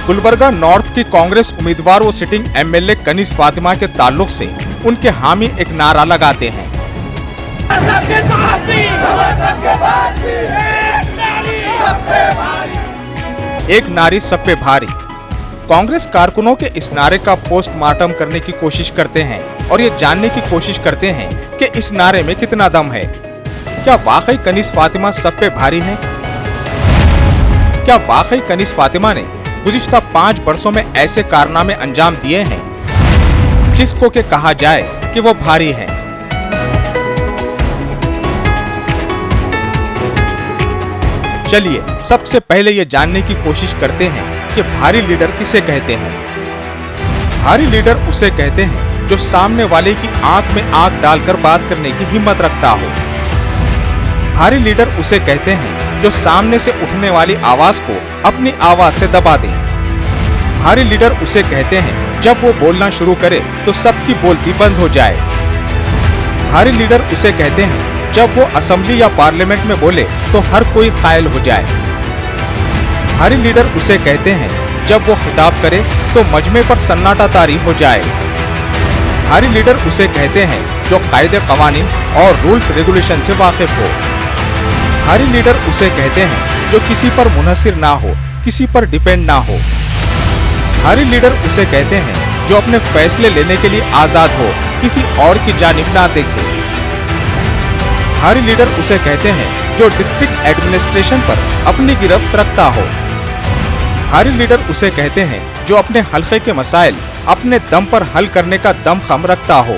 Gulbarga north की कांग्रेस उम्मीदवार व सिटिंग एमएलए कनीज फातिमा के ताल्लुक से उनके हामी एक नारा लगाते हैं। एक नारी सब पे भारी। कांग्रेस कारकुनों के इस नारे का पोस्टमार्टम करने की कोशिश करते हैं और ये जानने की कोशिश करते हैं कि इस नारे में कितना दम है। क्या वाकई कनीज फातिमा सब पे भारी है? क्या वाकई कनीज फातिमा ने गुज़िश्ता 5 वर्षों में ऐसे कारनामे अंजाम दिए हैं जिसको के कहा जाए कि वो भारी हैं? चलिए सबसे पहले ये जानने की कोशिश करते हैं कि भारी लीडर किसे कहते हैं। भारी लीडर उसे कहते हैं जो सामने वाले की आंख में आंख डालकर बात करने की हिम्मत रखता हो। भारी लीडर उसे कहते हैं जो सामने से उठने वाली आवाज को अपनी आवाज से दबा दे। भारी लीडर उसे कहते हैं जब वो बोलना शुरू करे तो सबकी बोलती बंद हो जाए। भारी लीडर उसे कहते हैं जब वो असेंबली या पार्लियामेंट में बोले तो हर कोई कायल हो जाए। भारी लीडर उसे कहते हैं जब वो खिताब करे तो मजमे पर सन्नाटा तारी हो जाए। भारी लीडर उसे कहते हैं जो कायदे कवानीन और रूल्स रेगुलेशन से वाकिफ हो। भारी लीडर उसे कहते हैं जो किसी पर मुनहसिर ना हो, किसी पर डिपेंड ना हो। भारी लीडर उसे कहते हैं जो अपने फैसले लेने के लिए आजाद हो, किसी और की जानिब ना देखे। भारी लीडर उसे कहते हैं जो डिस्ट्रिक्ट एडमिनिस्ट्रेशन पर अपनी गिरफ्त रखता हो। भारी लीडर उसे कहते हैं जो अपने हल्के के मसाइल अपने दम पर हल करने का दमखम रखता हो।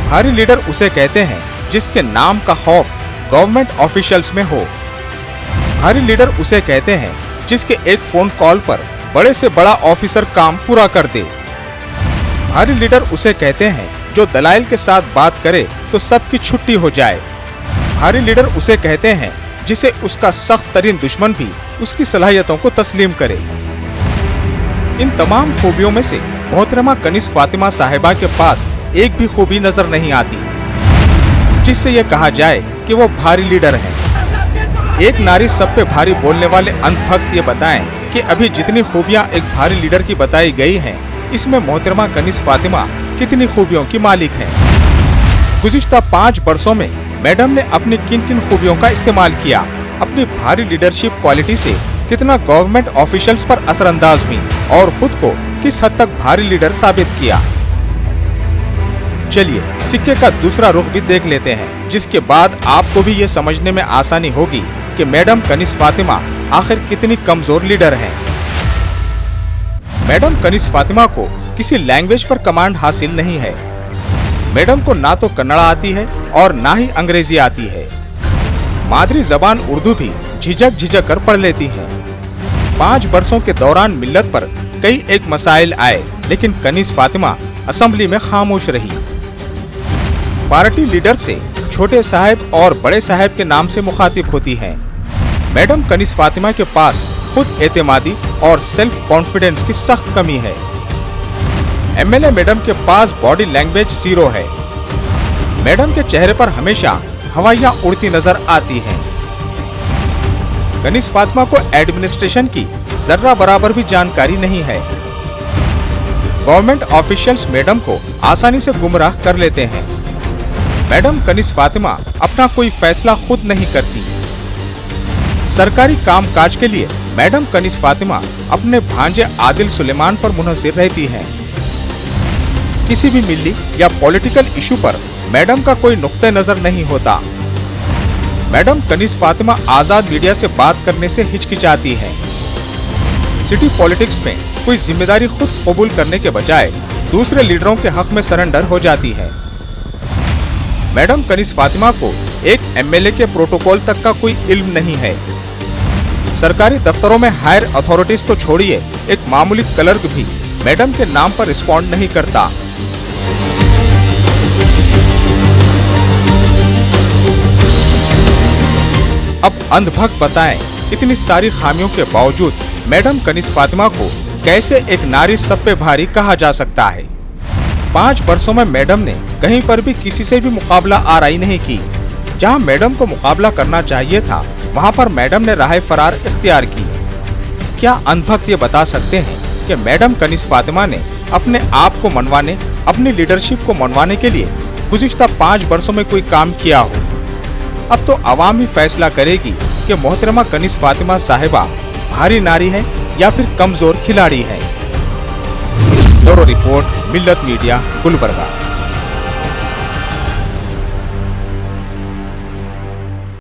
भारी लीडर उसे कहते हैं जिसके नाम का खौफ गवर्नमेंट ऑफिशियल्स में हो। भारी लीडर उसे कहते हैं जिसके एक फोन कॉल पर बड़े से बड़ा ऑफिसर काम पूरा कर दे। भारी लीडर उसे कहते हैं जो दलाइल के साथ बात करे तो सबकी छुट्टी हो जाए। भारी लीडर उसे कहते हैं जिसे उसका सख्त तरीन दुश्मन भी उसकी सलाहियतों को तस्लीम करे। इन तमाम खूबियों में से मोहतरमा कनीज फातिमा साहिबा के पास एक भी खूबी नजर नहीं आती जिससे यह कहा जाए कि वो भारी लीडर हैं। एक नारी सब पे भारी बोलने वाले अंधभक्त ये बताएं कि अभी जितनी खूबियां एक भारी लीडर की बताई गई हैं, इसमें मोहतरमा कनीज फातिमा कितनी खूबियों की मालिक हैं। गुज़िश्ता 5 वर्षों में मैडम ने अपनी किन किन खूबियों का इस्तेमाल किया, अपनी भारी लीडरशिप क्वालिटी से कितना गवर्नमेंट ऑफिशियल्स पर असरअंदाज हुई और खुद को किस हद तक भारी लीडर साबित किया। चलिए सिक्के का दूसरा रुख भी देख लेते हैं, जिसके बाद आपको भी ये समझने में आसानी होगी कि मैडम कनीज फातिमा आखिर कितनी कमजोर लीडर हैं। मैडम कनीज फातिमा को किसी लैंग्वेज पर कमांड हासिल नहीं है। मैडम को ना तो कन्नड़ा आती है और ना ही अंग्रेजी आती है। मादरी जबान उर्दू भी झिझक कर पढ़ लेती हैं। 5 वर्षों के दौरान मिल्लत पर कई एक मसाइल आए, लेकिन कनीज फातिमा असेंबली में खामोश रही। पार्टी लीडर से छोटे साहब और बड़े साहब के नाम से मुखातिब होती हैं। मैडम कनीज फातिमा के पास खुद एतमादी और सेल्फ कॉन्फिडेंस की सख्त कमी है। एमएलए मैडम के पास बॉडी लैंग्वेज 0 है। मैडम के चेहरे पर हमेशा हवाइयां उड़ती नजर आती हैं। कनीज फातिमा को एडमिनिस्ट्रेशन की जर्रा बराबर भी जानकारी नहीं है। गवर्नमेंट ऑफिशियल्स मैडम को आसानी से गुमराह कर लेते हैं। मैडम कनीज फातिमा अपना कोई फैसला खुद नहीं करती। सरकारी कामकाज के लिए मैडम कनीज फातिमा अपने भांजे आदिल सुलेमान पर मुनहसिर रहती हैं। किसी भी मिली या पॉलिटिकल इशू पर मैडम का कोई नुक्ते नजर नहीं होता। मैडम कनीज फातिमा आजाद मीडिया से बात करने से हिचकिचाती है। सिटी पॉलिटिक्स में कोई जिम्मेदारी खुद कबूल करने के बजाय दूसरे लीडरों के हक में सरेंडर हो जाती है। मैडम कनीज फातिमा को एक एमएलए के प्रोटोकॉल तक का कोई इल्म नहीं है। सरकारी दफ्तरों में हायर अथॉरिटीज तो छोड़िए, एक मामूली क्लर्क भी मैडम के नाम पर रिस्पॉन्ड नहीं करता। अब अंधभक्त बताएं, इतनी सारी खामियों के बावजूद मैडम कनीज फातिमा को कैसे एक नारी सब पे भारी कहा जा सकता है। 5 वर्षों में मैडम ने कहीं पर भी किसी से भी मुकाबला आराई नहीं की। जहां मैडम को मुकाबला करना चाहिए था, वहां पर मैडम ने राह फरार इख्तियार की। क्या अनुभक्त ये बता सकते हैं कि मैडम कनिज़ फातिमा ने अपने आप को मनवाने, अपनी लीडरशिप को मनवाने के लिए गुज़िश्ता 5 वर्षों में कोई काम किया हो? अब तो अवाम ही फैसला करेगी कि मोहतरमा कनिज़ फातिमा साहिबा भारी नारी है या फिर कमजोर खिलाड़ी है। ब्यूरो रिपोर्ट, मिल्लत मीडिया, गुलबर्गा।